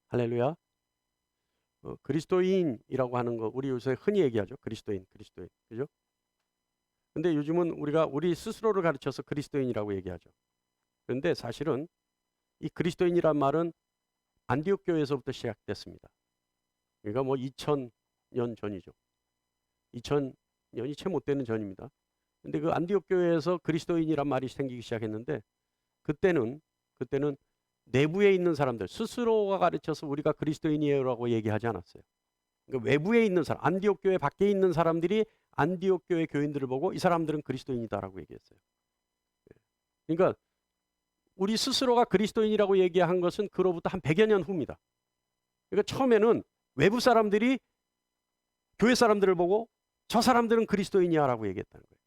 할렐루야. 그리스도인이라고 하는 거 우리 요새 흔히 얘기하죠. 그리스도인. 그죠? 근데 요즘은 우리가 우리 스스로를 가르쳐서 그리스도인이라고 얘기하죠. 그런데 사실은 이 그리스도인이란 말은 안디옥 교회에서부터 시작됐습니다. 그러니까 뭐 2000년 전이죠. 2000년이 채 못 되는 전입니다. 근데 그 안디옥 교회에서 그리스도인이란 말이 생기기 시작했는데 그때는 내부에 있는 사람들 스스로가 가르쳐서 우리가 그리스도인이에요라고 얘기하지 않았어요. 그러니까 외부에 있는 사람, 안디옥 교회 밖에 있는 사람들이 안디옥 교회 교인들을 보고 이 사람들은 그리스도인이다라고 얘기했어요. 그러니까 우리 스스로가 그리스도인이라고 얘기한 것은 그로부터 한 100여 년 후입니다. 그러니까 처음에는 외부 사람들이 교회 사람들을 보고 저 사람들은 그리스도인이야 라고 얘기했다는 거예요.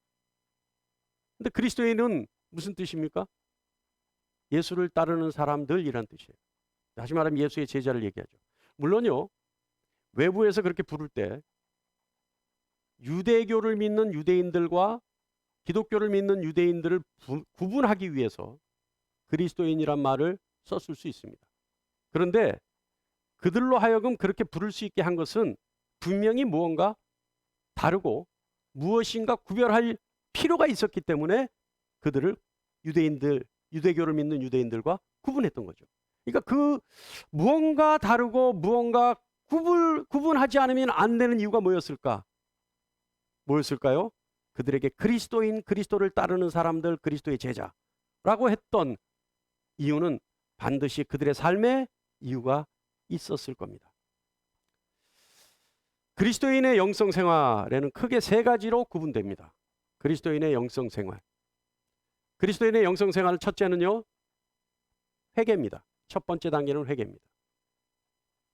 근데 그리스도인은 무슨 뜻입니까? 예수를 따르는 사람들이란 뜻이에요. 다시 말하면 예수의 제자를 얘기하죠. 물론요, 외부에서 그렇게 부를 때 유대교를 믿는 유대인들과 기독교를 믿는 유대인들을 구분하기 위해서 그리스도인이란 말을 썼을 수 있습니다. 그런데 그들로 하여금 그렇게 부를 수 있게 한 것은 분명히 무언가 다르고 무엇인가 구별할 필요가 있었기 때문에 그들을 유대교를 믿는 유대인들과 구분했던 거죠. 그러니까 그 무언가 다르고 무언가 구분하지 않으면 안 되는 이유가 뭐였을까요? 그들에게 그리스도를 따르는 사람들, 그리스도의 제자라고 했던 이유는 반드시 그들의 삶에 이유가 있었을 겁니다. 그리스도인의 영성 생활에는 크게 세 가지로 구분됩니다. 그리스도인의 영성 생활. 그리스도인의 영성 생활 첫째는요, 회개입니다. 첫 번째 단계는 회개입니다.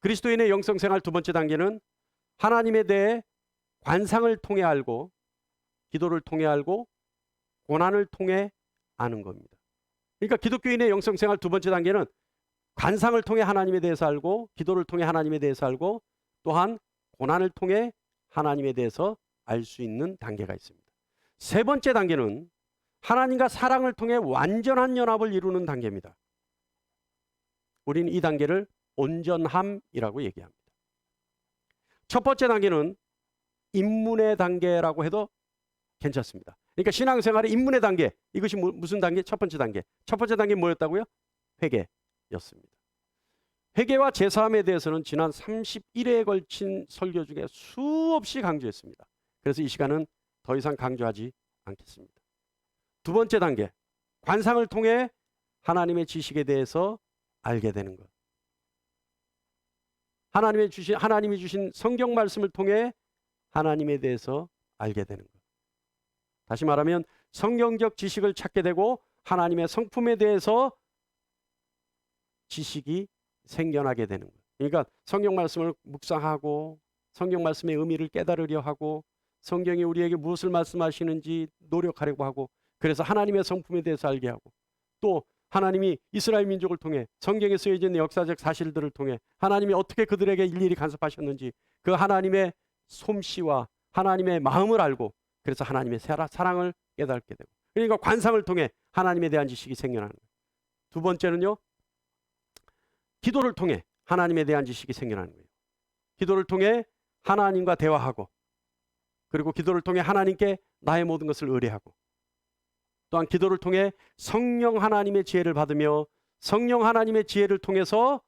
그리스도인의 영성 생활 두 번째 단계는 하나님에 대해 관상을 통해 알고, 기도를 통해 알고, 고난을 통해 아는 겁니다. 그러니까 기독교인의 영성 생활 두 번째 단계는 관상을 통해 하나님에 대해서 알고, 기도를 통해 하나님에 대해서 알고, 또한 고난을 통해 하나님에 대해서 알 수 있는 단계가 있습니다. 세 번째 단계는 하나님과 사랑을 통해 완전한 연합을 이루는 단계입니다. 우리는 이 단계를 온전함이라고 얘기합니다. 첫 번째 단계는 입문의 단계라고 해도 괜찮습니다. 그러니까 신앙생활의 입문의 단계, 이것이 무슨 단계? 첫 번째 단계. 첫 번째 단계는 뭐였다고요? 회개였습니다. 회개와 제사함에 대해서는 지난 31회에 걸친 설교 중에 수없이 강조했습니다. 그래서 이 시간은 더 이상 강조하지 않겠습니다. 두 번째 단계, 관상을 통해 하나님의 지식에 대해서 알게 되는 것. 하나님이 주신 성경 말씀을 통해 하나님에 대해서 알게 되는 것. 다시 말하면 성경적 지식을 찾게 되고 하나님의 성품에 대해서 지식이 생겨나게 되는 것. 그러니까 성경 말씀을 묵상하고 성경 말씀의 의미를 깨달으려 하고 성경이 우리에게 무엇을 말씀하시는지 노력하려고 하고 그래서 하나님의 성품에 대해서 알게 하고 또 하나님이 이스라엘 민족을 통해 성경에 쓰여진 역사적 사실들을 통해 하나님이 어떻게 그들에게 일일이 간섭하셨는지 그 하나님의 솜씨와 하나님의 마음을 알고 그래서 하나님의 사랑을 깨닫게 되고 그러니까 관상을 통해 하나님에 대한 지식이 생겨나는 거예요. 두 번째는요. 기도를 통해 하나님에 대한 지식이 생겨나는 거예요. 기도를 통해 하나님과 대화하고 그리고 기도를 통해 하나님께 나의 모든 것을 의뢰하고 또한 기도를 통해 성령 하나님의 지혜를 받으며 성령 하나님의 지혜를 통해서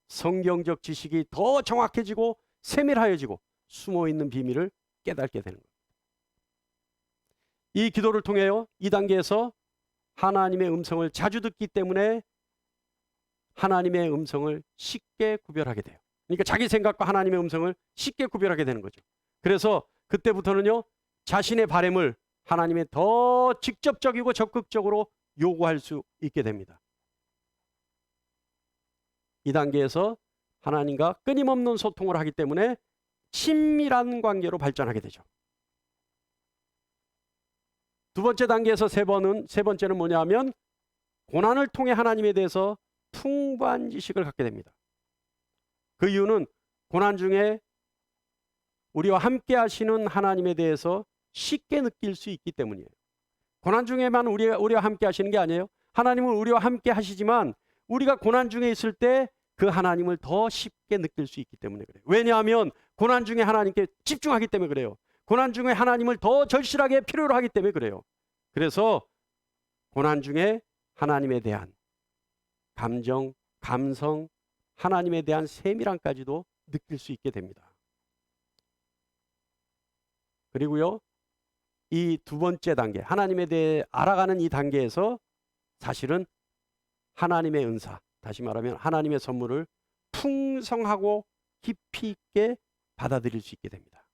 성경적 지식이 더 정확해지고 세밀하여지고 숨어있는 비밀을 깨닫게 되는 거예요. 이 기도를 통해요. 이 단계에서 하나님의 음성을 자주 듣기 때문에 하나님의 음성을 쉽게 구별하게 돼요. 그러니까 자기 생각과 하나님의 음성을 쉽게 구별하게 되는 거죠. 그래서 그때부터는요. 자신의 바람을 하나님의 더 직접적이고 적극적으로 요구할 수 있게 됩니다. 이 단계에서 하나님과 끊임없는 소통을 하기 때문에 친밀한 관계로 발전하게 되죠. 두 번째 단계에서 세 번째는 뭐냐면 고난을 통해 하나님에 대해서 풍부한 지식을 갖게 됩니다. 그 이유는 고난 중에 우리와 함께 하시는 하나님에 대해서 쉽게 느낄 수 있기 때문이에요. 고난 중에만 우리와 함께 하시는 게 아니에요. 하나님은 우리와 함께 하시지만 우리가 고난 중에 있을 때 그 하나님을 더 쉽게 느낄 수 있기 때문에 그래요. 왜냐하면 고난 중에 하나님께 집중하기 때문에 그래요. 고난 중에 하나님을 더 절실하게 필요로 하기 때문에 그래요. 그래서 고난 중에 하나님에 대한 감정, 감성, 하나님에 대한 세밀함까지도 느낄 수 있게 됩니다. 그리고요, 이 두 번째 단계, 하나님에 대해 알아가는 이 단계에서 사실은 하나님의 은사, 다시 말하면 하나님의 선물을 풍성하고 깊이 있게 받아들일 수 있게 됩니다.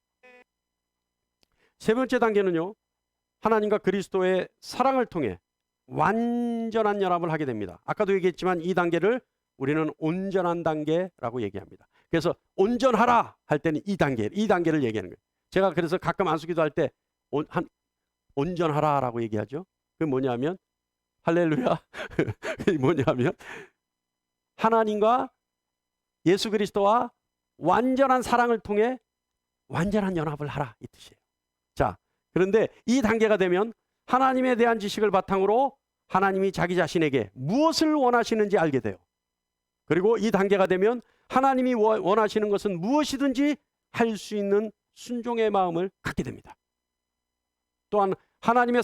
세 번째 단계는요, 하나님과 그리스도의 사랑을 통해 완전한 연합을 하게 됩니다. 아까도 얘기했지만 이 단계를 우리는 온전한 단계라고 얘기합니다. 그래서 온전하라 할 때는 이 단계를 얘기하는 거예요. 제가 그래서 가끔 안수기도 할 때 온전하라라고 얘기하죠. 그게 뭐냐면 할렐루야. 그게 뭐냐면 하나님과 예수 그리스도와 완전한 사랑을 통해 완전한 연합을 하라 이 뜻이에요. 자, 그런데 이 단계가 되면 하나님에 대한 지식을 바탕으로 하나님이 자기 자신에게 무엇을 원하시는지 알게 돼요. 그리고 이 단계가 되면 하나님이 원하시는 것은 무엇이든지 할 수 있는 순종의 마음을 갖게 됩니다. 또한 하나님을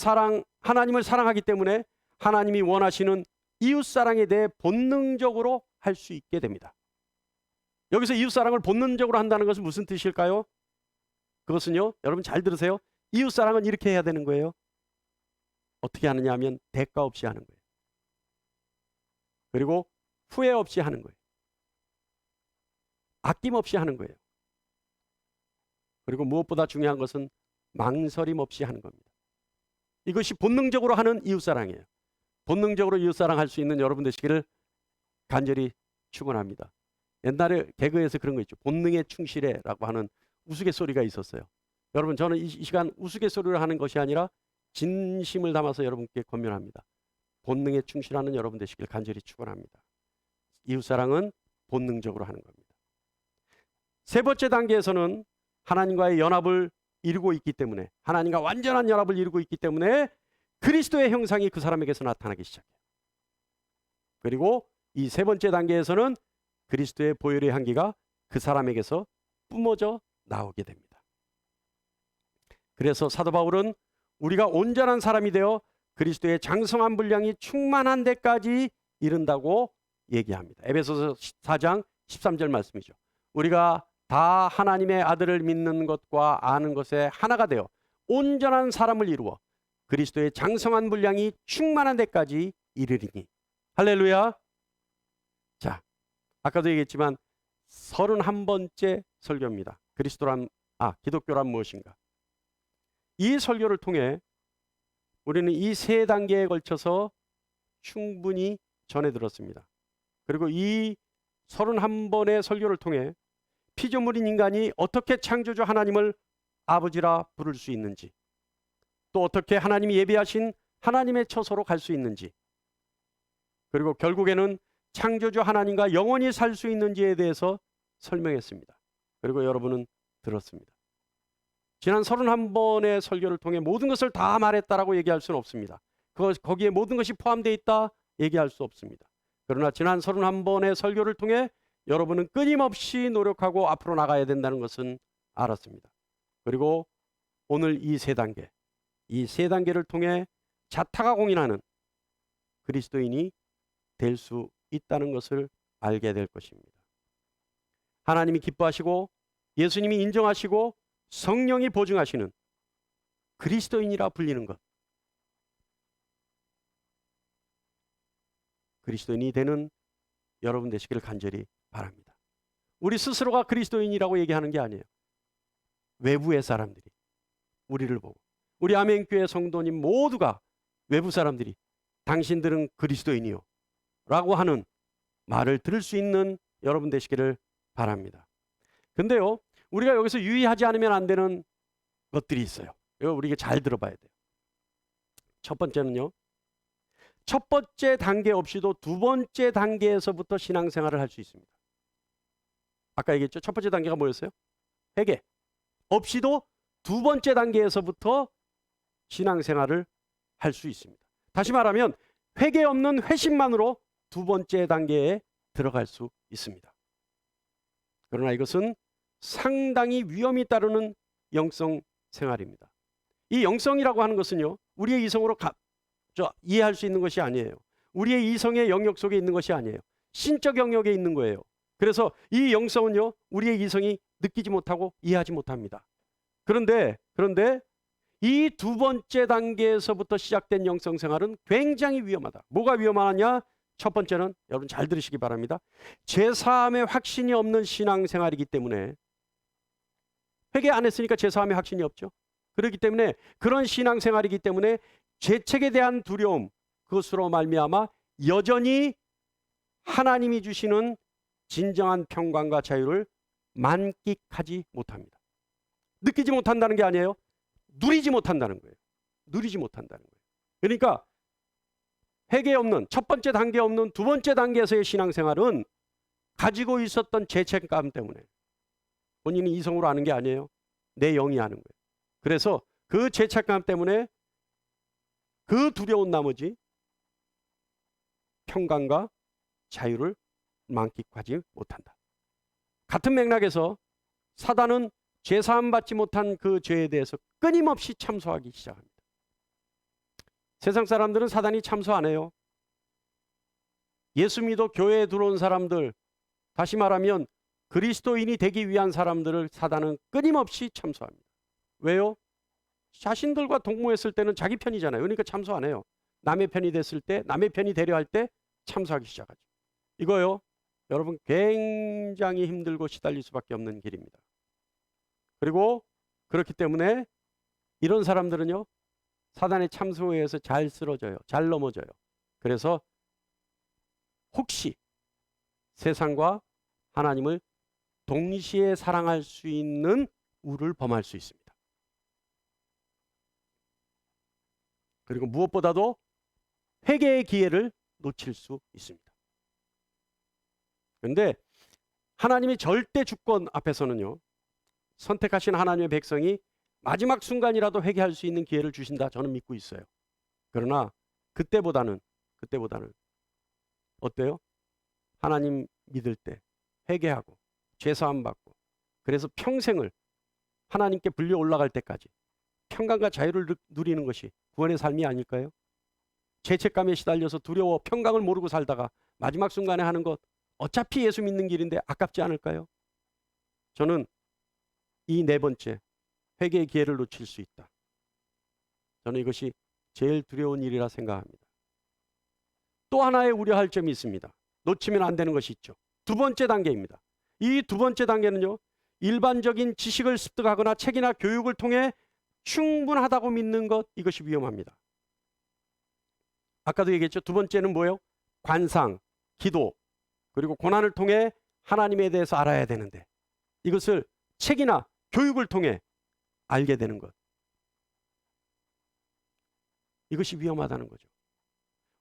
사랑하기 때문에 하나님이 원하시는 이웃사랑에 대해 본능적으로 할 수 있게 됩니다. 여기서 이웃사랑을 본능적으로 한다는 것은 무슨 뜻일까요? 그것은요, 여러분 잘 들으세요. 이웃사랑은 이렇게 해야 되는 거예요. 어떻게 하느냐 하면 대가 없이 하는 거예요. 그리고 후회 없이 하는 거예요. 아낌없이 하는 거예요. 그리고 무엇보다 중요한 것은 망설임 없이 하는 겁니다. 이것이 본능적으로 하는 이웃사랑이에요. 본능적으로 이웃사랑 할 수 있는 여러분 되시기를 간절히 축원합니다. 옛날에 개그에서 그런 거 있죠. 본능에 충실해라고 하는 우스갯소리가 있었어요. 여러분, 저는 이 시간 우스갯소리를 하는 것이 아니라 진심을 담아서 여러분께 권면합니다. 본능에 충실하는 여러분 되시길 간절히 축원합니다. 이웃사랑은 본능적으로 하는 겁니다. 세 번째 단계에서는 하나님과의 연합을 이루고 있기 때문에, 하나님과 완전한 연합을 이루고 있기 때문에 그리스도의 형상이 그 사람에게서 나타나기 시작해요. 그리고 이 세 번째 단계에서는 그리스도의 보혈의 향기가 그 사람에게서 뿜어져 나오게 됩니다. 그래서 사도 바울은 우리가 온전한 사람이 되어 그리스도의 장성한 분량이 충만한 데까지 이른다고 얘기합니다. 에베소서 4장 13절 말씀이죠. 우리가 다 하나님의 아들을 믿는 것과 아는 것에 하나가 되어 온전한 사람을 이루어 그리스도의 장성한 분량이 충만한 데까지 이르리니. 할렐루야. 자, 아까도 얘기했지만 31번째 설교입니다. 기독교란 무엇인가? 이 설교를 통해 우리는 이 세 단계에 걸쳐서 충분히 전해 들었습니다. 그리고 이 31번의 설교를 통해 피조물인 인간이 어떻게 창조주 하나님을 아버지라 부를 수 있는지, 또 어떻게 하나님이 예비하신 하나님의 처소로 갈 수 있는지, 그리고 결국에는 창조주 하나님과 영원히 살 수 있는지에 대해서 설명했습니다. 그리고 여러분은 들었습니다. 지난 31번의 설교를 통해 모든 것을 다 말했다라고 얘기할 수는 없습니다. 거기에 모든 것이 포함되어 있다 얘기할 수 없습니다. 그러나 지난 31번의 설교를 통해 여러분은 끊임없이 노력하고 앞으로 나가야 된다는 것은 알았습니다. 그리고 오늘 이 세 단계를 통해 자타가 공인하는 그리스도인이 될 수 있다는 것을 알게 될 것입니다. 하나님이 기뻐하시고 예수님이 인정하시고 성령이 보증하시는 그리스도인이라 불리는 것, 그리스도인이 되는 여러분 되시기를 간절히 바랍니다. 우리 스스로가 그리스도인이라고 얘기하는 게 아니에요. 외부의 사람들이 우리를 보고, 우리 아멘교회 성도님 모두가, 외부 사람들이 당신들은 그리스도인이요 라고 하는 말을 들을 수 있는 여러분 되시기를 바랍니다. 근데요, 우리가 여기서 유의하지 않으면 안 되는 것들이 있어요. 이거 우리가 잘 들어봐야 돼요. 첫 번째는요, 첫 번째 단계 없이도 두 번째 단계에서부터 신앙생활을 할 수 있습니다. 아까 얘기했죠. 첫 번째 단계가 뭐였어요? 회개. 없이도 두 번째 단계에서부터 신앙생활을 할 수 있습니다. 다시 말하면 회개 없는 회심만으로 두 번째 단계에 들어갈 수 있습니다. 그러나 이것은 상당히 위험이 따르는 영성 생활입니다. 이 영성이라고 하는 것은요, 우리의 이성으로 이해할 수 있는 것이 아니에요. 우리의 이성의 영역 속에 있는 것이 아니에요. 신적 영역에 있는 거예요. 그래서 이 영성은요, 우리의 이성이 느끼지 못하고 이해하지 못합니다. 그런데 이 두 번째 단계에서부터 시작된 영성 생활은 굉장히 위험하다. 뭐가 위험하냐? 첫 번째는 여러분 잘 들으시기 바랍니다. 죄사함의 확신이 없는 신앙생활이기 때문에, 회개 안 했으니까 죄사함의 확신이 없죠. 그렇기 때문에, 그런 신앙생활이기 때문에 죄책에 대한 두려움, 그것으로 말미암아 여전히 하나님이 주시는 진정한 평강과 자유를 만끽하지 못합니다. 느끼지 못한다는 게 아니에요. 누리지 못한다는 거예요. 누리지 못한다는 거예요. 그러니까 회개 없는, 첫 번째 단계 없는 두 번째 단계에서의 신앙생활은 가지고 있었던 죄책감 때문에, 본인이 이성으로 아는 게 아니에요. 내 영이 아는 거예요. 그래서 그 죄책감 때문에 그 두려운 나머지 평강과 자유를 만끽하지 못한다. 같은 맥락에서 사단은 죄사함 받지 못한 그 죄에 대해서 끊임없이 참소하기 시작합니다. 세상 사람들은 사단이 참소 안 해요. 예수 믿어 교회에 들어온 사람들, 다시 말하면 그리스도인이 되기 위한 사람들을 사단은 끊임없이 참소합니다. 왜요? 자신들과 동무했을 때는 자기 편이잖아요. 그러니까 참소 안 해요. 남의 편이 됐을 때, 남의 편이 되려 할 때 참소하기 시작하죠. 이거요, 여러분 굉장히 힘들고 시달릴 수밖에 없는 길입니다. 그리고 그렇기 때문에 이런 사람들은요, 사단의 참소에 의해서 잘 쓰러져요. 잘 넘어져요. 그래서 혹시 세상과 하나님을 동시에 사랑할 수 있는 우를 범할 수 있습니다. 그리고 무엇보다도 회개의 기회를 놓칠 수 있습니다. 그런데 하나님의 절대 주권 앞에서는요, 선택하신 하나님의 백성이 마지막 순간이라도 회개할 수 있는 기회를 주신다, 저는 믿고 있어요. 그러나 그때보다는 어때요? 하나님 믿을 때 회개하고 죄사함 받고, 그래서 평생을 하나님께 불려 올라갈 때까지 평강과 자유를 누리는 것이 구원의 삶이 아닐까요? 죄책감에 시달려서 두려워 평강을 모르고 살다가 마지막 순간에 하는 것, 어차피 예수 믿는 길인데 아깝지 않을까요? 저는 이 네 번째, 회개의 기회를 놓칠 수 있다, 저는 이것이 제일 두려운 일이라 생각합니다. 또 하나의 우려할 점이 있습니다. 놓치면 안 되는 것이 있죠. 두 번째 단계입니다. 이 두 번째 단계는요, 일반적인 지식을 습득하거나 책이나 교육을 통해 충분하다고 믿는 것, 이것이 위험합니다. 아까도 얘기했죠. 두 번째는 뭐예요? 관상, 기도, 그리고 고난을 통해 하나님에 대해서 알아야 되는데, 이것을 책이나 교육을 통해 알게 되는 것, 이것이 위험하다는 거죠.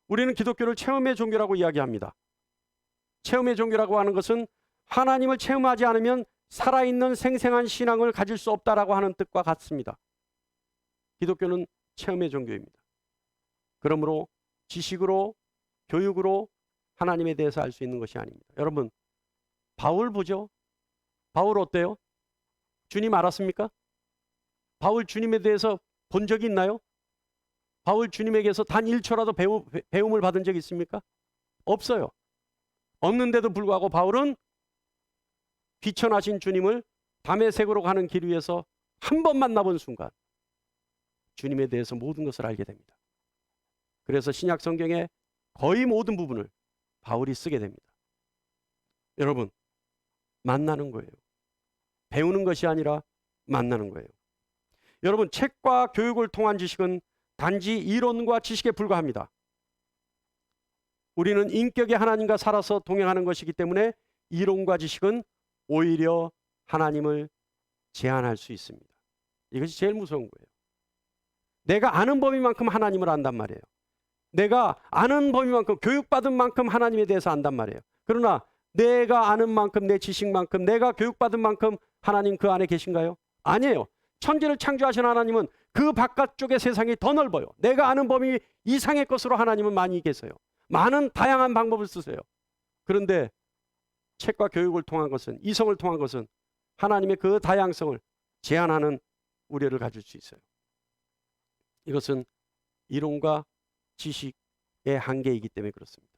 우리는 기독교를 체험의 종교라고 이야기합니다. 체험의 종교라고 하는 것은 하나님을 체험하지 않으면 살아있는 생생한 신앙을 가질 수 없다라고 하는 뜻과 같습니다. 기독교는 체험의 종교입니다. 그러므로 지식으로, 교육으로 하나님에 대해서 알 수 있는 것이 아닙니다. 여러분, 바울 보죠. 바울 어때요? 주님 알았습니까? 바울 주님에 대해서 본 적이 있나요? 바울 주님에게서 단 1초라도 배움을 받은 적이 있습니까? 없어요. 없는데도 불구하고 바울은 귀천하신 주님을 다메섹으로 가는 길 위에서 한 번 만나본 순간 주님에 대해서 모든 것을 알게 됩니다. 그래서 신약 성경의 거의 모든 부분을 바울이 쓰게 됩니다. 여러분, 만나는 거예요. 배우는 것이 아니라 만나는 거예요. 여러분, 책과 교육을 통한 지식은 단지 이론과 지식에 불과합니다. 우리는 인격의 하나님과 살아서 동행하는 것이기 때문에 이론과 지식은 오히려 하나님을 제한할 수 있습니다. 이것이 제일 무서운 거예요. 내가 아는 범위만큼 하나님을 안단 말이에요. 내가 아는 범위만큼, 교육받은 만큼 하나님에 대해서 안단 말이에요. 그러나 내가 아는 만큼, 내 지식만큼, 내가 교육받은 만큼 하나님 그 안에 계신가요? 아니에요. 천지를 창조하신 하나님은 그 바깥쪽의 세상이 더 넓어요. 내가 아는 범위 이상의 것으로 하나님은 많이 계세요. 많은 다양한 방법을 쓰세요. 그런데 책과 교육을 통한 것은, 이성을 통한 것은 하나님의 그 다양성을 제한하는 우려를 가질 수 있어요. 이것은 이론과 지식의 한계이기 때문에 그렇습니다.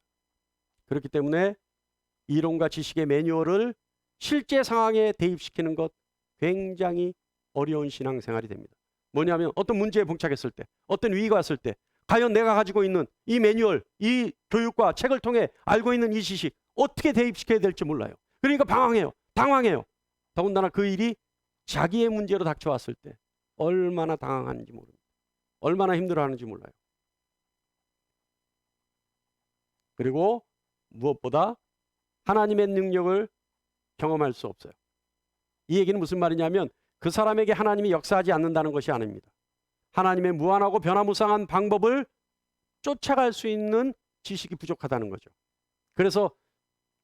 그렇기 때문에 이론과 지식의 매뉴얼을 실제 상황에 대입시키는 것 굉장히 어려운 신앙생활이 됩니다. 뭐냐면 어떤 문제에 봉착했을 때, 어떤 위기가 왔을 때 과연 내가 가지고 있는 이 매뉴얼, 이 교육과 책을 통해 알고 있는 이 지식 어떻게 대입시켜야 될지 몰라요. 그러니까 당황해요. 더군다나 그 일이 자기의 문제로 닥쳐왔을 때 얼마나 당황하는지 모릅니다. 얼마나 힘들어하는지 몰라요. 그리고 무엇보다 하나님의 능력을 경험할 수 없어요. 이 얘기는 무슨 말이냐면 그 사람에게 하나님이 역사하지 않는다는 것이 아닙니다. 하나님의 무한하고 변화무쌍한 방법을 쫓아갈 수 있는 지식이 부족하다는 거죠. 그래서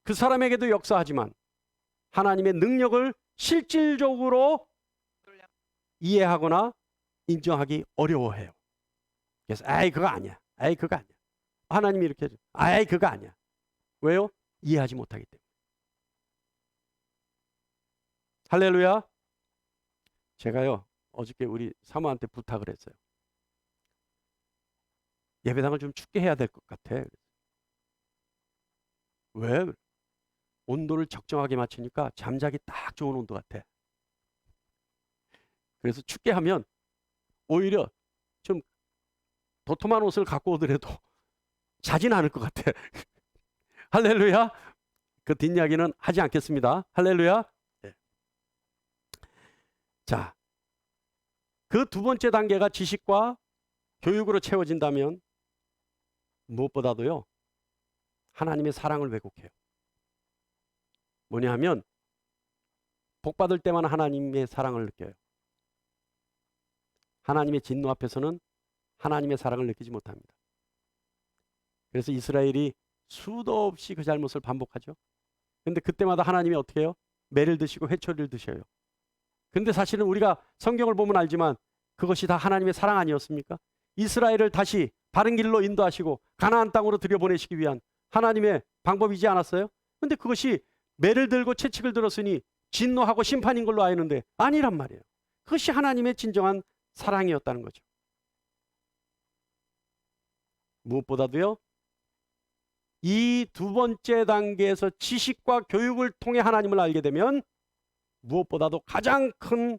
그 사람에게도 역사하지만 하나님의 능력을 실질적으로 이해하거나 인정하기 어려워해요. 그래서 그거 아니야. 그거 아니야. 하나님이 이렇게 해줘. 그거 아니야. 왜요? 이해하지 못하기 때문에. 할렐루야. 제가요 어저께 우리 사모한테 부탁을 했어요. 예배당을 좀 춥게 해야 될 것 같아. 왜? 온도를 적정하게 맞추니까 잠자기 딱 좋은 온도 같아. 그래서 춥게 하면 오히려 좀 도톰한 옷을 갖고 오더라도 자진 않을 것 같아. 할렐루야. 그 뒷이야기는 하지 않겠습니다. 할렐루야. 네. 자, 그 두 번째 단계가 지식과 교육으로 채워진다면 무엇보다도요 하나님의 사랑을 왜곡해요. 뭐냐 하면 복받을 때만 하나님의 사랑을 느껴요. 하나님의 진노 앞에서는 하나님의 사랑을 느끼지 못합니다. 그래서 이스라엘이 수도 없이 그 잘못을 반복하죠. 근데 그때마다 하나님이 어떻게 해요? 매를 드시고 회초리를 드셔요. 근데 사실은 우리가 성경을 보면 알지만 그것이 다 하나님의 사랑 아니었습니까? 이스라엘을 다시 바른 길로 인도하시고 가나안 땅으로 들여보내시기 위한 하나님의 방법이지 않았어요? 근데 그것이 매를 들고 채찍을 들었으니 진노하고 심판인 걸로 아는데 아니란 말이에요. 그것이 하나님의 진정한 사랑이었다는 거죠. 무엇보다도요 이 두 번째 단계에서 지식과 교육을 통해 하나님을 알게 되면 무엇보다도 가장 큰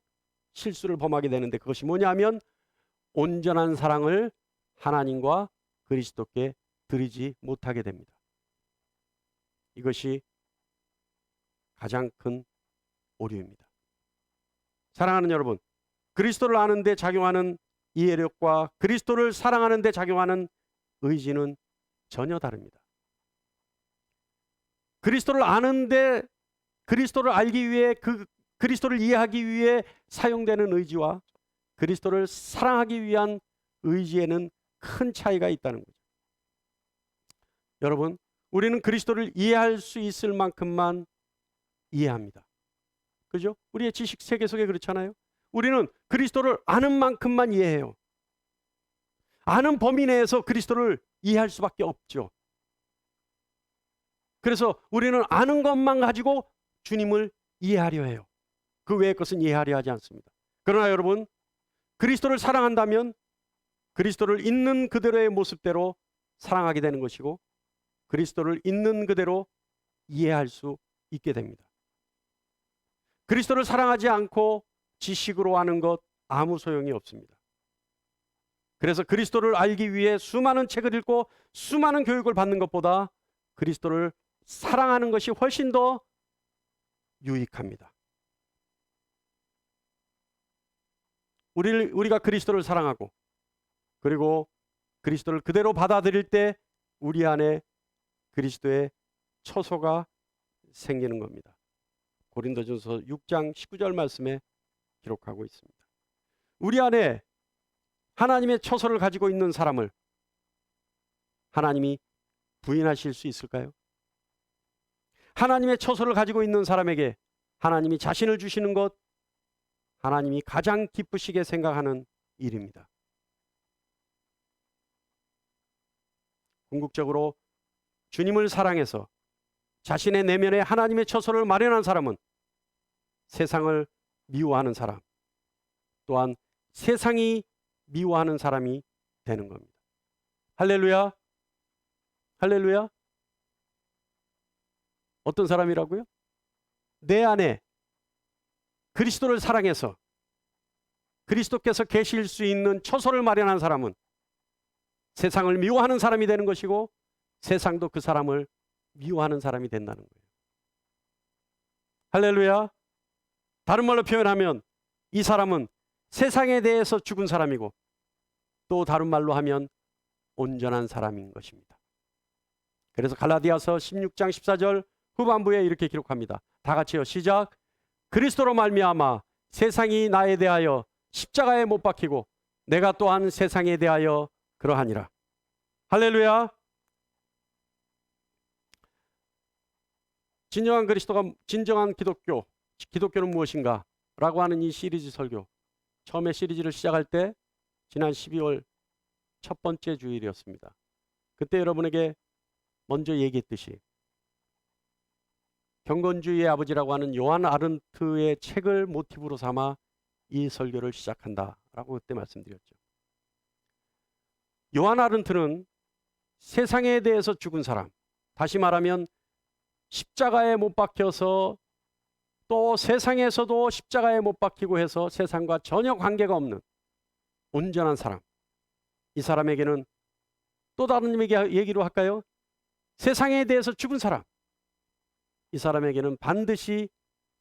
실수를 범하게 되는데 그것이 뭐냐면 온전한 사랑을 하나님과 그리스도께 드리지 못하게 됩니다. 이것이 가장 큰 오류입니다. 사랑하는 여러분, 그리스도를 아는 데 작용하는 이해력과 그리스도를 사랑하는 데 작용하는 의지는 전혀 다릅니다. 그리스도를 아는데 그리스도를 알기 위해 그리스도를 이해하기 위해 사용되는 의지와 그리스도를 사랑하기 위한 의지에는 큰 차이가 있다는 거죠. 여러분, 우리는 그리스도를 이해할 수 있을 만큼만 이해합니다. 그죠? 우리의 지식 세계 속에 그렇잖아요. 우리는 그리스도를 아는 만큼만 이해해요. 아는 범위 내에서 그리스도를 이해할 수밖에 없죠. 그래서 우리는 아는 것만 가지고 주님을 이해하려 해요. 그 외의 것은 이해하려 하지 않습니다. 그러나 여러분, 그리스도를 사랑한다면 그리스도를 있는 그대로의 모습대로 사랑하게 되는 것이고 그리스도를 있는 그대로 이해할 수 있게 됩니다. 그리스도를 사랑하지 않고 지식으로 아는 것 아무 소용이 없습니다. 그래서 그리스도를 알기 위해 수많은 책을 읽고 수많은 교육을 받는 것보다 그리스도를 사랑하는 것이 훨씬 더 유익합니다. 우리가 그리스도를 사랑하고 그리고 그리스도를 그대로 받아들일 때 우리 안에 그리스도의 처소가 생기는 겁니다. 고린도전서 6장 19절 말씀에 기록하고 있습니다. 우리 안에 하나님의 처소를 가지고 있는 사람을 하나님이 부인하실 수 있을까요? 하나님의 처소를 가지고 있는 사람에게 하나님이 자신을 주시는 것, 하나님이 가장 기쁘시게 생각하는 일입니다. 궁극적으로 주님을 사랑해서 자신의 내면에 하나님의 처소를 마련한 사람은 세상을 미워하는 사람, 또한 세상이 미워하는 사람이 되는 겁니다. 할렐루야. 할렐루야. 어떤 사람이라고요? 내 안에 그리스도를 사랑해서 그리스도께서 계실 수 있는 처소를 마련한 사람은 세상을 미워하는 사람이 되는 것이고, 세상도 그 사람을 미워하는 사람이 된다는 거예요. 할렐루야. 다른 말로 표현하면 이 사람은 세상에 대해서 죽은 사람이고, 또 다른 말로 하면 온전한 사람인 것입니다. 그래서 갈라디아서 16장 14절 후반부에 이렇게 기록합니다. 다 같이요. 시작. 그리스도로 말미암아 세상이 나에 대하여 십자가에 못 박히고 내가 또한 세상에 대하여 그러하니라. 할렐루야. 진정한 그리스도가, 진정한 기독교는 무엇인가? 라고 하는 이 시리즈 설교, 처음에 시리즈를 시작할 때 지난 12월 첫 번째 주일이었습니다. 그때 여러분에게 먼저 얘기했듯이 경건주의의 아버지라고 하는 요한 아른트의 책을 모티브로 삼아 이 설교를 시작한다라고 그때 말씀드렸죠. 요한 아른트는 세상에 대해서 죽은 사람, 다시 말하면 십자가에 못 박혀서 또 세상에서도 십자가에 못 박히고 해서 세상과 전혀 관계가 없는 온전한 사람, 이 사람에게는 또 다른 얘기로 할까요? 세상에 대해서 죽은 사람, 이 사람에게는 반드시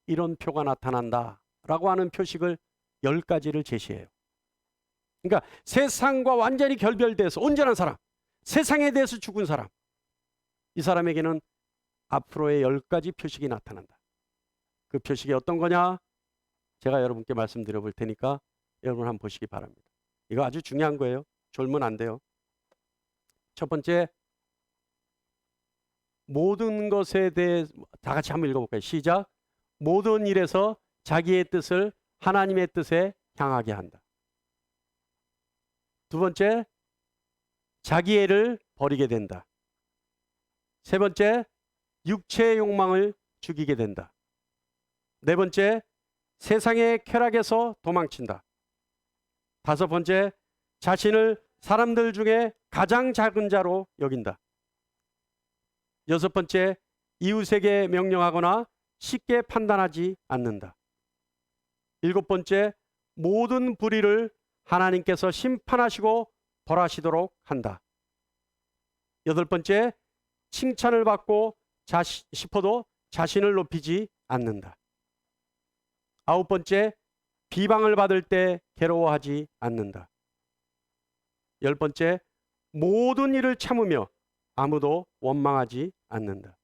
이런 표가 나타난다 라고 하는 표식을 10가지를 제시해요. 그러니까 세상과 완전히 결별돼서 온전한 사람, 세상에 대해서 죽은 사람, 이 사람에게는 앞으로의 10가지 표식이 나타난다. 그 표식이 어떤 거냐? 제가 여러분께 말씀드려 볼 테니까 여러분 한번 보시기 바랍니다. 이거 아주 중요한 거예요. 졸면 안 돼요. 첫 번째, 모든 것에 대해 다 같이 한번 읽어볼까요? 시작. 모든 일에서 자기의 뜻을 하나님의 뜻에 향하게 한다. 두 번째, 자기애를 버리게 된다. 세 번째, 육체의 욕망을 죽이게 된다. 네 번째, 세상의 쾌락에서 도망친다. 다섯 번째, 자신을 사람들 중에 가장 작은 자로 여긴다. 여섯 번째, 이웃에게 명령하거나 쉽게 판단하지 않는다. 일곱 번째, 모든 불의를 하나님께서 심판하시고 벌하시도록 한다. 여덟 번째, 칭찬을 받고 싶어도 자신을 높이지 않는다. 아홉 번째, 비방을 받을 때 괴로워하지 않는다. 열 번째, 모든 일을 참으며 아무도 원망하지 않는다.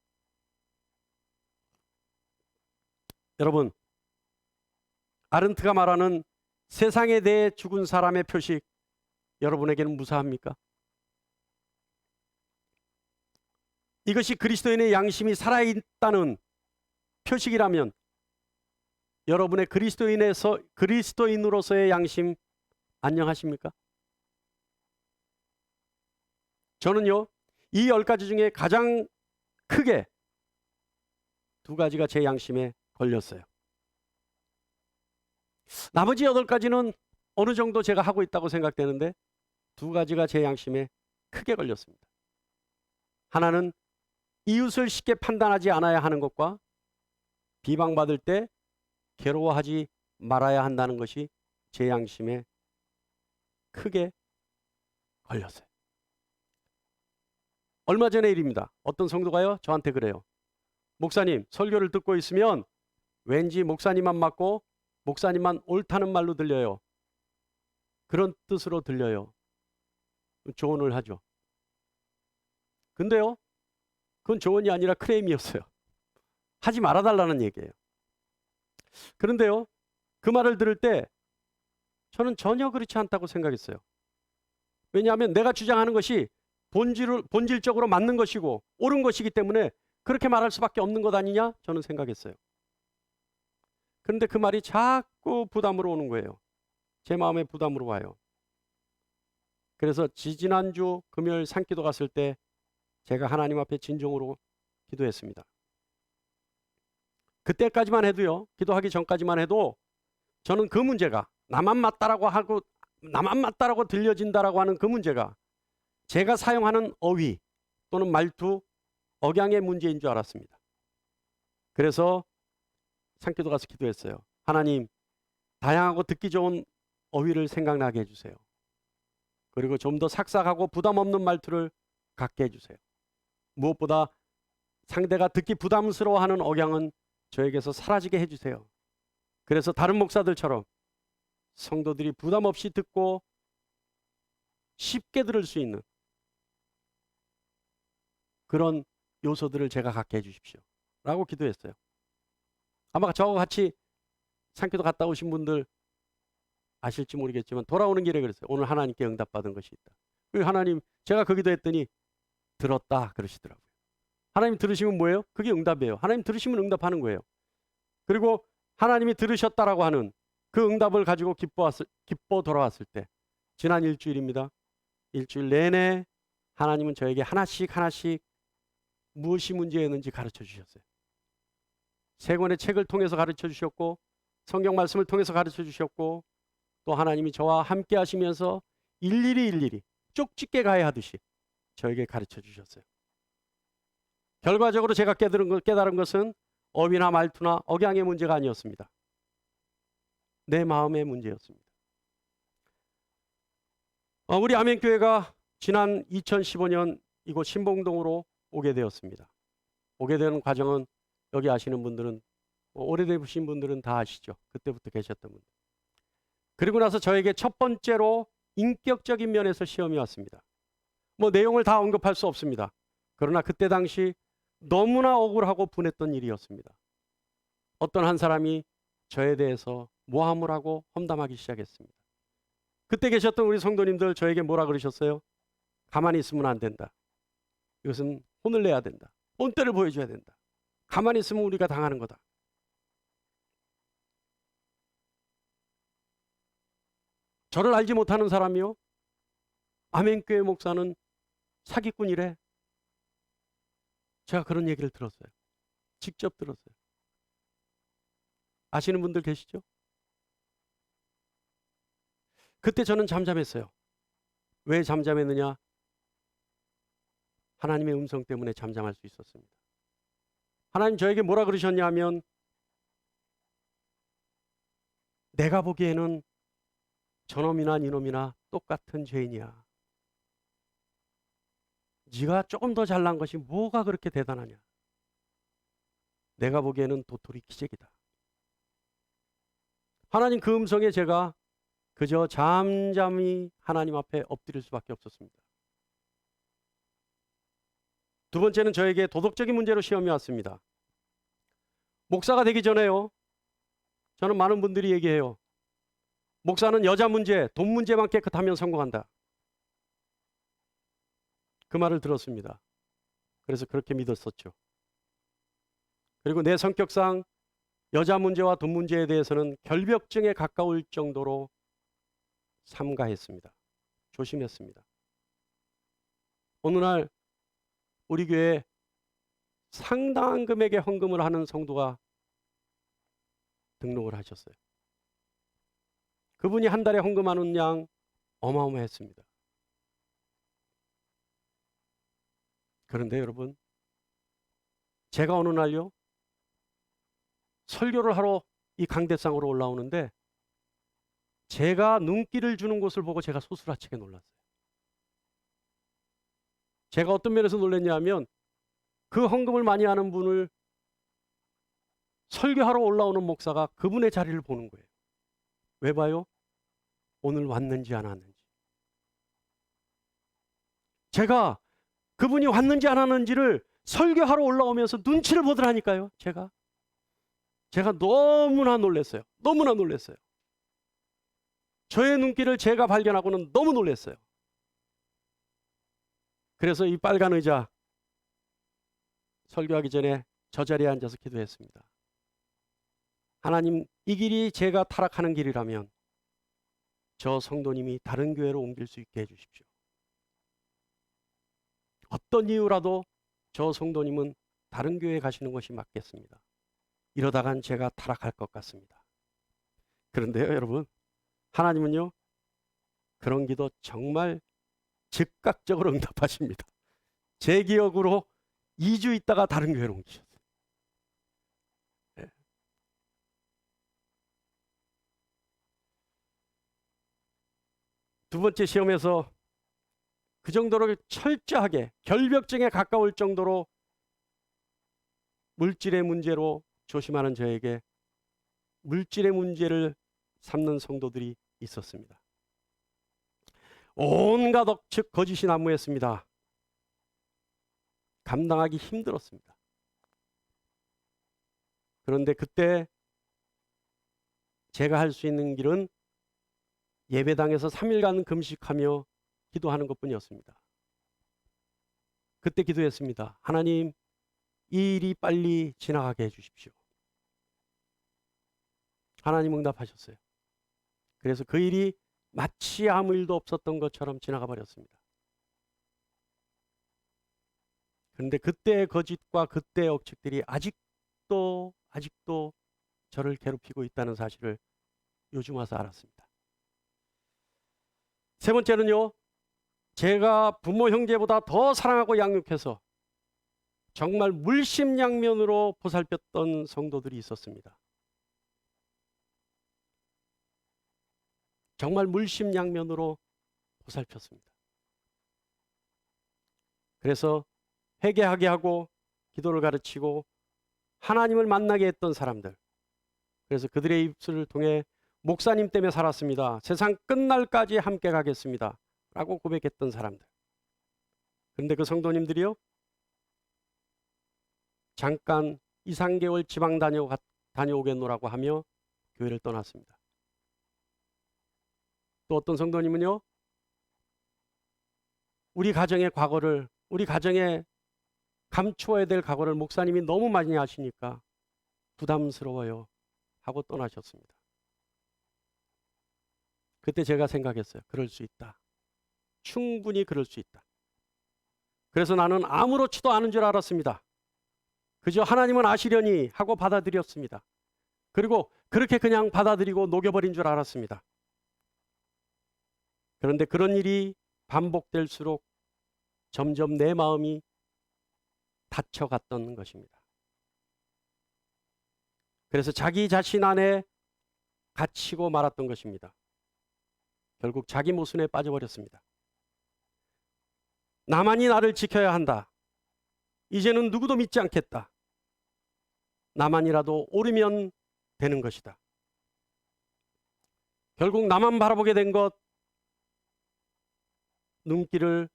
여러분, 아른트가 말하는 세상에 대해 죽은 사람의 표식, 여러분에게는 무사합니까? 이것이 그리스도인의 양심이 살아있다는 표식이라면 여러분의 그리스도인으로서의 양심 안녕하십니까? 저는요, 이 10가지 중에 가장 크게 2가지가 제 양심에 걸렸어요. 나머지 8가지는 어느 정도 제가 하고 있다고 생각되는데 2가지가 제 양심에 크게 걸렸습니다. 하나는 이웃을 쉽게 판단하지 않아야 하는 것과 비방받을 때 괴로워하지 말아야 한다는 것이 제 양심에 크게 걸렸어요. 얼마 전의 일입니다. 어떤 성도가요, 저한테 그래요. 목사님, 설교를 듣고 있으면 왠지 목사님만 맞고 목사님만 옳다는 말로 들려요. 그런 뜻으로 들려요. 조언을 하죠. 근데요, 그건 조언이 아니라 크레임이었어요. 하지 말아달라는 얘기예요. 그런데요, 그 말을 들을 때 저는 전혀 그렇지 않다고 생각했어요. 왜냐하면 내가 주장하는 것이 본질적으로 맞는 것이고 옳은 것이기 때문에 그렇게 말할 수밖에 없는 것 아니냐 저는 생각했어요. 그런데 그 말이 자꾸 부담으로 오는 거예요. 제 마음에 부담으로 와요. 그래서 지지난주 금요일 산기도 갔을 때 제가 하나님 앞에 진정으로 기도했습니다. 그때까지만 해도요, 기도하기 전까지만 해도 저는 그 문제가 나만 맞다라고 들려진다라고 하는 그 문제가 제가 사용하는 어휘 또는 말투, 억양의 문제인 줄 알았습니다. 그래서 산기도 가서 기도했어요. 하나님, 다양하고 듣기 좋은 어휘를 생각나게 해주세요. 그리고 좀 더 삭삭하고 부담 없는 말투를 갖게 해주세요. 무엇보다 상대가 듣기 부담스러워하는 억양은 저에게서 사라지게 해주세요. 그래서 다른 목사들처럼 성도들이 부담 없이 듣고 쉽게 들을 수 있는 그런 요소들을 제가 갖게 해주십시오. 라고 기도했어요. 아마 저와 같이 산기도 갔다 오신 분들 아실지 모르겠지만 돌아오는 길에 그랬어요. 오늘 하나님께 응답받은 것이 있다. 하나님, 제가 그 기도했더니 들었다 그러시더라고요. 하나님 들으시면 뭐예요? 그게 응답이에요. 하나님 들으시면 응답하는 거예요. 그리고 하나님이 들으셨다라고 하는 그 응답을 가지고 기뻐 돌아왔을 때, 지난 일주일입니다. 일주일 내내 하나님은 저에게 하나씩 무엇이 문제였는지 가르쳐 주셨어요. 세 권의 책을 통해서 가르쳐 주셨고, 성경 말씀을 통해서 가르쳐 주셨고, 또 하나님이 저와 함께 하시면서 일일이 쪽집게 가야 하듯이 저에게 가르쳐 주셨어요. 결과적으로 제가 깨달은 것은 어휘나 말투나 억양의 문제가 아니었습니다. 내 마음의 문제였습니다. 우리 아멘교회가 지난 2015년 이곳 신봉동으로 오게 되었습니다. 오게 되는 과정은 여기 아시는 분들은, 오래되신 분들은 다 아시죠. 그때부터 계셨던 분들. 그리고 나서 저에게 첫 번째로 인격적인 면에서 시험이 왔습니다. 내용을 다 언급할 수 없습니다. 그러나 그때 당시 너무나 억울하고 분했던 일이었습니다. 어떤 한 사람이 저에 대해서 모함을 하고 험담하기 시작했습니다. 그때 계셨던 우리 성도님들 저에게 뭐라 그러셨어요? 가만히 있으면 안 된다. 이것은 혼을 내야 된다. 본때를 보여줘야 된다. 가만히 있으면 우리가 당하는 거다. 저를 알지 못하는 사람이요, 아멘교회 목사는 사기꾼이래. 제가 그런 얘기를 들었어요. 직접 들었어요. 아시는 분들 계시죠? 그때 저는 잠잠했어요. 왜 잠잠했느냐? 하나님의 음성 때문에 잠잠할 수 있었습니다. 하나님 저에게 뭐라 그러셨냐면, 내가 보기에는 저놈이나 니놈이나 똑같은 죄인이야. 네가 조금 더 잘난 것이 뭐가 그렇게 대단하냐. 내가 보기에는 도토리 기적이다. 하나님 그 음성에 제가 그저 잠잠히 하나님 앞에 엎드릴 수밖에 없었습니다. 두 번째는 저에게 도덕적인 문제로 시험이 왔습니다. 목사가 되기 전에요, 저는 많은 분들이 얘기해요. 목사는 여자 문제, 돈 문제만 깨끗하면 성공한다. 그 말을 들었습니다. 그래서 그렇게 믿었었죠. 그리고 내 성격상 여자 문제와 돈 문제에 대해서는 결벽증에 가까울 정도로 삼가했습니다. 조심했습니다. 어느 날 우리 교회에 상당한 금액의 헌금을 하는 성도가 등록을 하셨어요. 그분이 한 달에 헌금하는 양 어마어마했습니다. 그런데 여러분, 제가 어느 날요, 설교를 하러 이 강대상으로 올라오는데 제가 눈길을 주는 곳을 보고 제가 소스라치게 놀랐어요. 제가 어떤 면에서 놀랐냐면, 그 헌금을 많이 하는 분을 설교하러 올라오는 목사가 그분의 자리를 보는 거예요. 왜 봐요? 오늘 왔는지 안 왔는지. 제가 그분이 왔는지 안 왔는지를 설교하러 올라오면서 눈치를 보더라니까요. 제가 너무나 놀랐어요. 너무나 놀랐어요. 저의 눈길을 제가 발견하고는 너무 놀랐어요. 그래서 이 빨간 의자 설교하기 전에 저 자리에 앉아서 기도했습니다. 하나님, 이 길이 제가 타락하는 길이라면 저 성도님이 다른 교회로 옮길 수 있게 해주십시오. 어떤 이유라도 저 성도님은 다른 교회에 가시는 것이 맞겠습니다. 이러다간 제가 타락할 것 같습니다. 그런데요, 여러분, 하나님은요, 그런 기도 정말 즉각적으로 응답하십니다. 제 기억으로 2주 있다가 다른 교회로 옮기셨어요. 네. 두 번째 시험에서 그 정도로 철저하게 결벽증에 가까울 정도로 물질의 문제로 조심하는 저에게 물질의 문제를 삼는 성도들이 있었습니다. 온갖 억측 거짓이 난무했습니다. 감당하기 힘들었습니다. 그런데 그때 제가 할 수 있는 길은 예배당에서 3일간 금식하며 기도하는 것뿐이었습니다. 그때 기도했습니다. 하나님, 이 일이 빨리 지나가게 해주십시오. 하나님 응답하셨어요. 그래서 그 일이 마치 아무 일도 없었던 것처럼 지나가 버렸습니다. 그런데 그때의 거짓과 그때의 억측들이 아직도 저를 괴롭히고 있다는 사실을 요즘 와서 알았습니다. 세 번째는요, 제가 부모 형제보다 더 사랑하고 양육해서 정말 물심양면으로 보살폈던 성도들이 있었습니다. 정말 물심양면으로 보살폈습니다. 그래서 회개하게 하고 기도를 가르치고 하나님을 만나게 했던 사람들, 그래서 그들의 입술을 통해 목사님 때문에 살았습니다. 세상 끝날까지 함께 가겠습니다. 라고 고백했던 사람들. 그런데 그 성도님들이요, 잠깐 2, 3개월 지방 다녀오겠노라고 하며 교회를 떠났습니다. 또 어떤 성도님은요, 우리 가정의 과거를, 우리 가정에 감추어야 될 과거를 목사님이 너무 많이 아시니까 부담스러워요 하고 떠나셨습니다. 그때 제가 생각했어요. 그럴 수 있다. 충분히 그럴 수 있다. 그래서 나는 아무렇지도 않은 줄 알았습니다. 그저 하나님은 아시려니 하고 받아들였습니다. 그리고 그렇게 그냥 받아들이고 녹여버린 줄 알았습니다. 그런데 그런 일이 반복될수록 점점 내 마음이 닫혀갔던 것입니다. 그래서 자기 자신 안에 갇히고 말았던 것입니다. 결국 자기 모순에 빠져버렸습니다. 나만이 나를 지켜야 한다. 이제는 누구도 믿지 않겠다. 나만이라도 옳으면 되는 것이다. 결국 나만 바라보게 된 것, 눈길을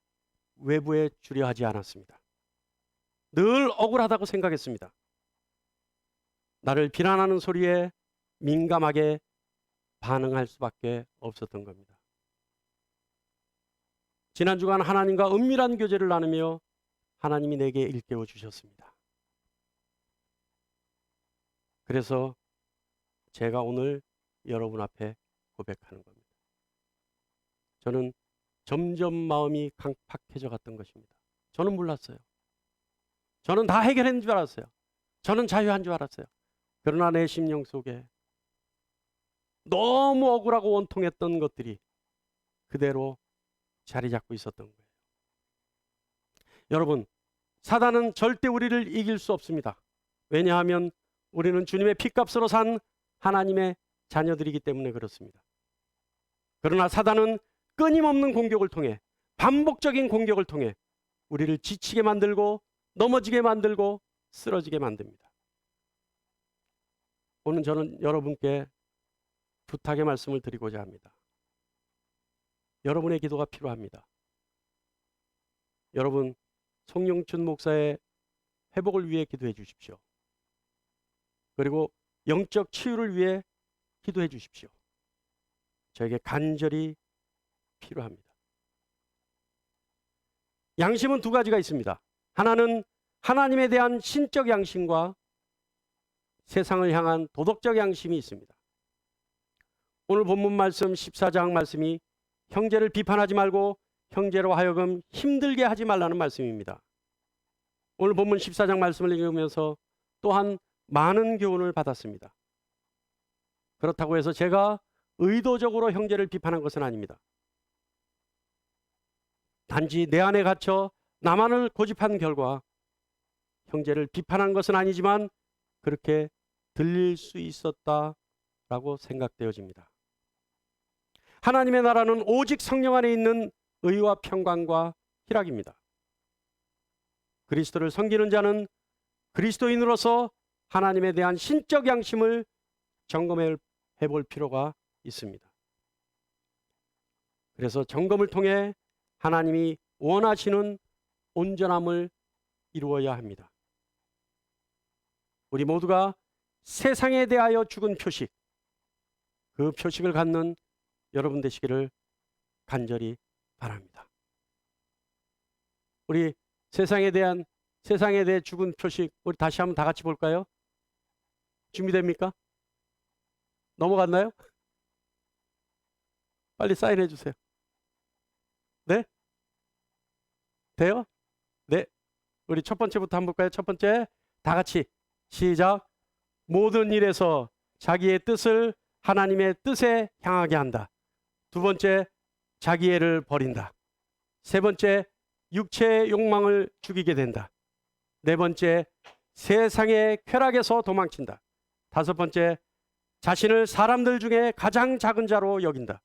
외부에 주려 하지 않았습니다. 늘 억울하다고 생각했습니다. 나를 비난하는 소리에 민감하게 반응할 수밖에 없었던 겁니다. 지난 주간 하나님과 은밀한 교제를 나누며 하나님이 내게 일깨워 주셨습니다. 그래서 제가 오늘 여러분 앞에 고백하는 겁니다. 저는 점점 마음이 강팍해져 갔던 것입니다. 저는 몰랐어요. 저는 다 해결한 줄 알았어요. 저는 자유한 줄 알았어요. 그러나 내 심령 속에 너무 억울하고 원통했던 것들이 그대로 자리 잡고 있었던 거예요. 여러분, 사단은 절대 우리를 이길 수 없습니다. 왜냐하면 우리는 주님의 피값으로 산 하나님의 자녀들이기 때문에 그렇습니다. 그러나 사단은 끊임없는 공격을 통해, 반복적인 공격을 통해 우리를 지치게 만들고 넘어지게 만들고 쓰러지게 만듭니다. 오늘 저는 여러분께 부탁의 말씀을 드리고자 합니다. 여러분의 기도가 필요합니다. 여러분, 송영춘 목사의 회복을 위해 기도해 주십시오. 그리고 영적 치유를 위해 기도해 주십시오. 저에게 간절히 필요합니다. 양심은 두 가지가 있습니다. 하나는 하나님에 대한 신적 양심과 세상을 향한 도덕적 양심이 있습니다. 오늘 본문 말씀 14장 말씀이 형제를 비판하지 말고 형제로 하여금 힘들게 하지 말라는 말씀입니다. 오늘 본문 14장 말씀을 읽으면서 또한 많은 교훈을 받았습니다. 그렇다고 해서 제가 의도적으로 형제를 비판한 것은 아닙니다. 단지 내 안에 갇혀 나만을 고집한 결과 형제를 비판한 것은 아니지만 그렇게 들릴 수 있었다라고 생각되어집니다. 하나님의 나라는 오직 성령 안에 있는 의와 평강과 희락입니다. 그리스도를 섬기는 자는 그리스도인으로서 하나님에 대한 신적 양심을 점검해 볼 필요가 있습니다. 그래서 점검을 통해 하나님이 원하시는 온전함을 이루어야 합니다. 우리 모두가 세상에 대하여 죽은 표식, 그 표식을 갖는 여러분 되시기를 간절히 바랍니다. 우리 세상에 대해 죽은 표식, 우리 다시 한번 다 같이 볼까요? 준비됩니까? 넘어갔나요? 빨리 사인해 주세요. 네? 돼요? 네. 우리 첫 번째부터 한번 볼까요? 첫 번째, 다 같이 시작. 모든 일에서 자기의 뜻을 하나님의 뜻에 향하게 한다. 두 번째, 자기애를 버린다. 세 번째, 육체의 욕망을 죽이게 된다. 네 번째, 세상의 쾌락에서 도망친다. 다섯 번째, 자신을 사람들 중에 가장 작은 자로 여긴다.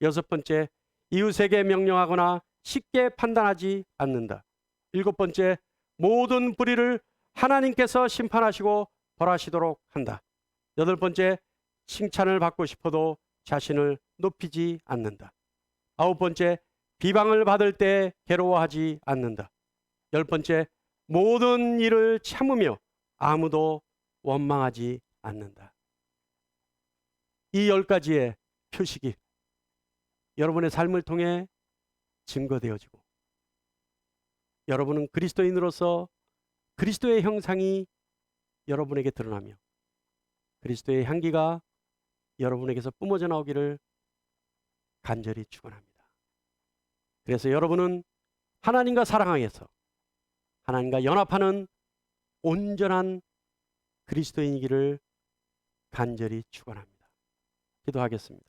여섯 번째, 이웃에게 명령하거나 쉽게 판단하지 않는다. 일곱 번째, 모든 불의를 하나님께서 심판하시고 벌하시도록 한다. 여덟 번째, 칭찬을 받고 싶어도 자신을 높이지 않는다. 아홉 번째, 비방을 받을 때 괴로워하지 않는다. 열 번째, 모든 일을 참으며 아무도 원망하지 않는다. 이 10가지의 표식이 여러분의 삶을 통해 증거되어지고 여러분은 그리스도인으로서 그리스도의 형상이 여러분에게 드러나며 그리스도의 향기가 여러분에게서 뿜어져 나오기를 간절히 축원합니다. 그래서 여러분은 하나님과 사랑하여서 하나님과 연합하는 온전한 그리스도인이기를 간절히 축원합니다. 기도하겠습니다.